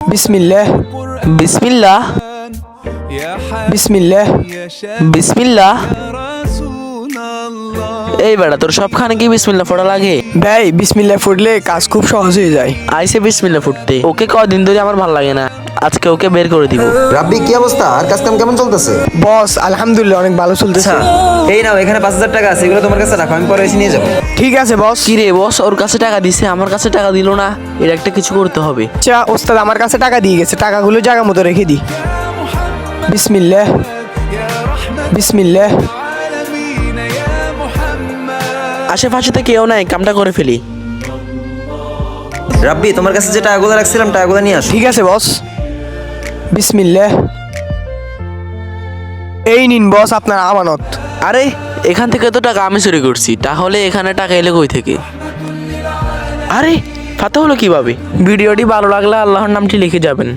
বিসমিল্লাহ বিসমিল্লাহ বিসমিল্লাহ বিসমিল্লাহ। এই বেটা, তোর সবখানে কি বিসমিল্লাহ পড়া লাগে? ভাই বিসমিল্লাহ ফুটলে কাজ খুব সহজ হয়ে যায়। আইসে বিসমিল্লাহ ফুটতে। ওকে কদিন ধরে আমার ভাল লাগে না, আজকে ওকে বের করে দিব। রাব্বি, কি অবস্থা? আর কাজ কাম কেমন চলতেছে? বস আলহামদুলিল্লাহ অনেক ভালো চলতেছে। এই নাও, এখানে 5,000 টাকা আছে, এগুলো তোমার কাছে রাখো, আমি পরে এসে নিয়ে যাবো। ঠিক আছে বস। কি রে বস, ওর কাছে টাকা দিছে, আমার কাছে টাকা দিল না। এর একটা কিছু করতে হবে। আচ্ছা ওস্তাদ আমার কাছে টাকা দিয়ে গেছে, টাকাগুলো জায়গা মতো রেখে দিই। বিসমিল্লাহ বিসমিল্লাহ। আশেপাশেতে কেউ নাই, কামটা করে ফেলি। রাব্বি, তোমার কাছে যে টাকাগুলো রাখছিলাম, টাকাগুলো নিয়ে আসো। ঠিক আছে বস। বিসমিল্লাহ। এই নিন বস আপনার আমানত। আরে, এখান থেকে তো টাকা আমি চুরি করছি, তাহলে এখানে টাকা এলে কই থেকে? আরে, ফাতে হলো কিভাবে? ভিডিওটি ভালো লাগলে আল্লাহর নামটি লিখে যাবেন।